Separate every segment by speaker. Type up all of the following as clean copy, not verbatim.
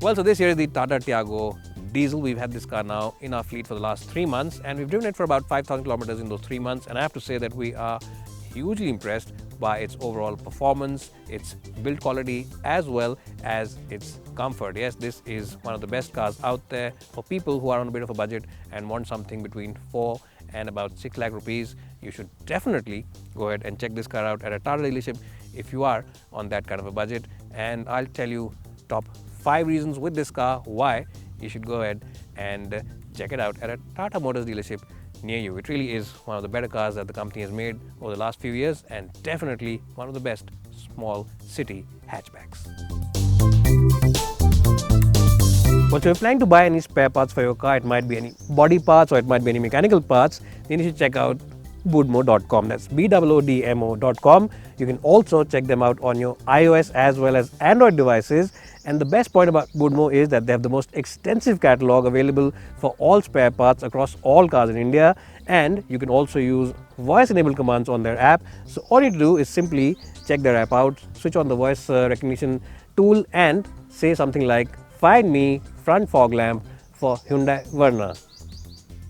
Speaker 1: Well, so this here is the Tata Tiago diesel. We've had this car now in our fleet for the last 3 months, and we've driven it for about 5,000 kilometers in those 3 months. And I have to say that we are hugely impressed by its overall performance, its build quality, as well as its comfort. Yes, this is one of the best cars out there for people who are on a bit of a budget and want something between 4 and about 6 lakh rupees. You should definitely go ahead and check this car out at a Tata dealership if you are on that kind of a budget. And I'll tell you top 5 reasons with this car why you should go ahead and check it out at a Tata Motors dealership near you. It really is one of the better cars that the company has made over the last few years, and definitely one of the best small city hatchbacks. Well, so if you're planning to buy any spare parts for your car, it might be any body parts or it might be any mechanical parts, then you should check out Boodmo.com. That's BOODMO.com. You can also check them out on your iOS as well as Android devices. And the best point about Boodmo is that they have the most extensive catalog available for all spare parts across all cars in India. And you can also use voice-enabled commands on their app. So all you need to do is simply check their app out, switch on the voice recognition tool and say something like, "Find me front fog lamp for Hyundai Verna."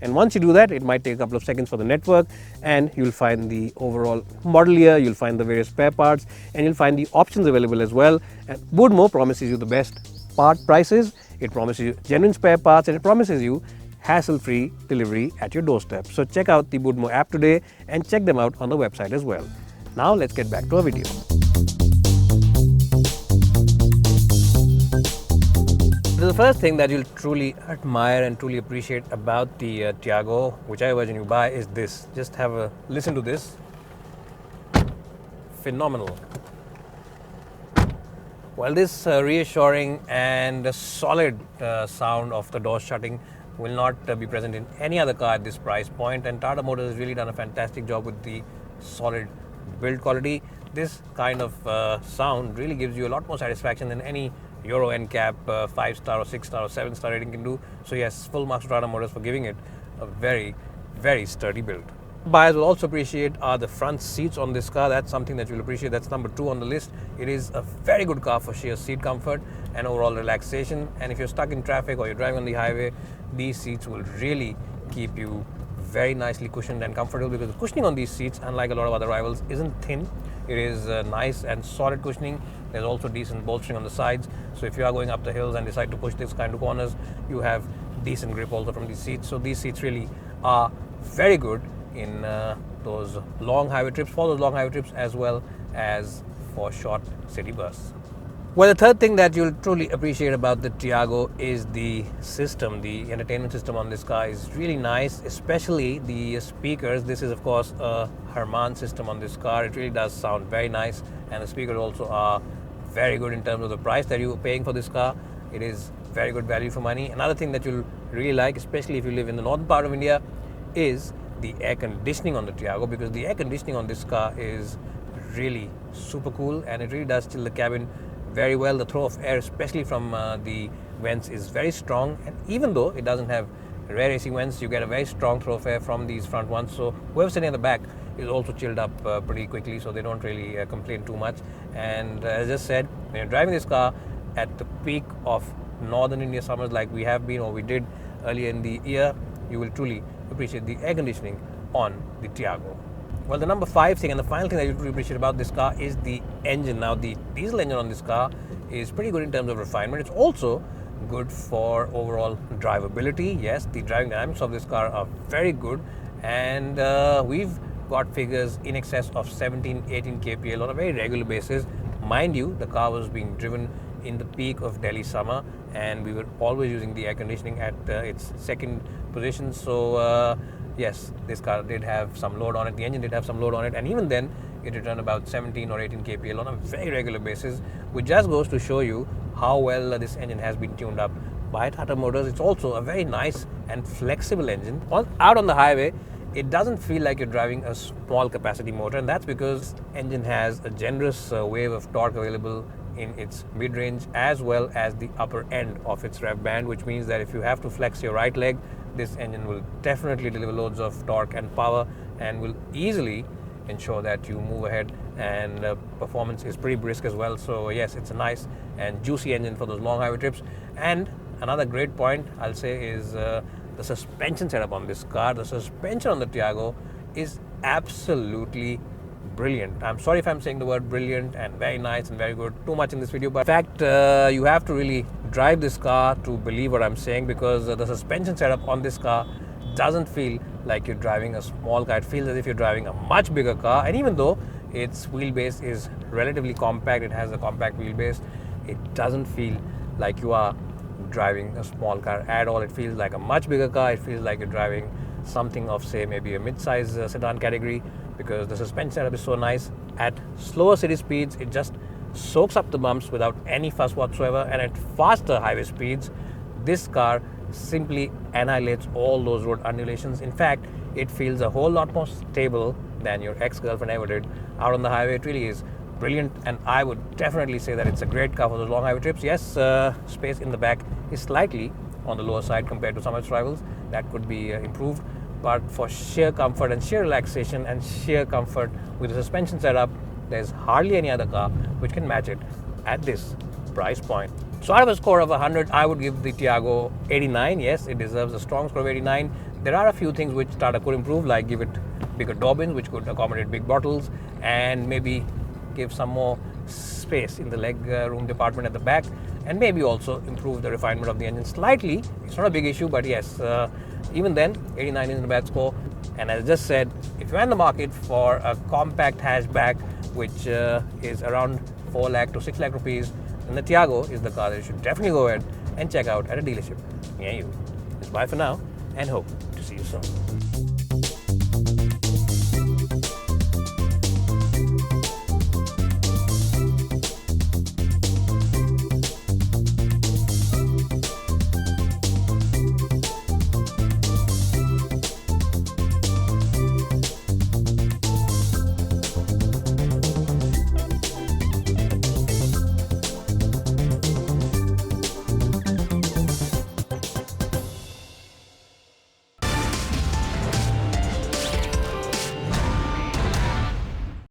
Speaker 1: And once you do that, it might take a couple of seconds for the network, and you'll find the overall model year, you'll find the various spare parts, and you'll find the options available as well. And Boodmo promises you the best part prices, it promises you genuine spare parts, and it promises you hassle-free delivery at your doorstep. So check out the Boodmo app today and check them out on the website as well. Now let's get back to our video. The first thing that you'll truly admire and truly appreciate about the Tiago, whichever version you buy, is this. Just have a listen to this. Phenomenal. Well, this reassuring and solid sound of the door shutting will not be present in any other car at this price point, and Tata Motors has really done a fantastic job with the solid build quality. This kind of sound really gives you a lot more satisfaction than any Euro NCAP 5-star or 6-star or 7-star rating can do. So yes, full marks to Tata Motors for giving it a very, very sturdy build. Buyers will also appreciate are the front seats on this car. That's something that you'll appreciate. That's number 2 on the list. It is a very good car for sheer seat comfort and overall relaxation. And if you're stuck in traffic or you're driving on the highway, these seats will really keep you very nicely cushioned and comfortable, because the cushioning on these seats, unlike a lot of other rivals, isn't thin. It is nice and solid cushioning. There's also decent bolstering on the sides. So if you are going up the hills and decide to push this kind of corners, you have decent grip also from these seats. So these seats really are very good in those long highway trips, as well as for short city bursts. Well, the third thing that you'll truly appreciate about the Tiago is the system. The entertainment system on this car is really nice, especially the speakers. This is, of course, a Harman system on this car. It really does sound very nice, and the speakers also are very good in terms of the price that you're paying for this car. It is very good value for money. Another thing that you'll really like, especially if you live in the northern part of India, is the air conditioning on the Tiago, because the air conditioning on this car is really super cool, and it really does chill the cabin very well. The throw of air, especially from the vents, is very strong, and even though it doesn't have rear AC vents, you get a very strong throw of air from these front ones. So whoever's sitting at the back is also chilled up pretty quickly, so they don't really complain too much. And as I just said, when you're driving this car at the peak of northern India summers like we have been, or we did earlier in the year, you will truly appreciate the air conditioning on the Tiago. Well, the number 5 thing and the final thing that you truly appreciate about this car is the engine. Now, the diesel engine on this car is pretty good in terms of refinement. It's also good for overall drivability. Yes, the driving dynamics of this car are very good, and we've got figures in excess of 17-18 kpl on a very regular basis. Mind you, the car was being driven in the peak of Delhi summer, and we were always using the air conditioning at its second position. So yes, this car did have some load on it. The engine did have some load on it, and even then it returned about 17 or 18 kpl on a very regular basis, which just goes to show you how well this engine has been tuned up by Tata Motors. It's also a very nice and flexible engine. Out on the highway, it doesn't feel like you're driving a small capacity motor, and that's because the engine has a generous wave of torque available in its mid-range as well as the upper end of its rev band, which means that if you have to flex your right leg, this engine will definitely deliver loads of torque and power and will easily ensure that you move ahead and performance is pretty brisk as well. So yes, it's a nice and juicy engine for those long highway trips. And another great point I'll say is the suspension setup on this car. The suspension on the Tiago is absolutely brilliant. I'm sorry if I'm saying the word brilliant and very nice and very good too much in this video, but in fact you have to really drive this car to believe what I'm saying, because the suspension setup on this car doesn't feel like you're driving a small car. It feels as if you're driving a much bigger car, and even though its wheelbase is relatively compact, it has a compact wheelbase, it doesn't feel like you are driving a small car at all. It feels like a much bigger car. It feels like you're driving something of, say, maybe a mid-size sedan category, because the suspension setup is so nice. At slower city speeds, it just soaks up the bumps without any fuss whatsoever, and at faster highway speeds, this car simply annihilates all those road undulations. In fact, it feels a whole lot more stable than your ex-girlfriend ever did out on the highway. It really is brilliant, and I would definitely say that it's a great car for those long highway trips. Yes, space in the back is slightly on the lower side compared to some of its rivals. That could be improved, but for sheer comfort and sheer relaxation and sheer comfort with the suspension setup, there's hardly any other car which can match it at this price point. So out of a score of 100, I would give the Tiago 89. Yes, it deserves a strong score of 89. There are a few things which Tata could improve, like give it bigger door bins which could accommodate big bottles, and maybe give some more space in the leg room department at the back, and maybe also improve the refinement of the engine slightly. It's not a big issue, but yes, even then 89 isn't a bad score. And as I just said, if you're in the market for a compact hatchback which is around 4 lakh to 6 lakh rupees, then the Tiago is the car that you should definitely go ahead and check out at a dealership near you. Just bye for now, and hope to see you soon.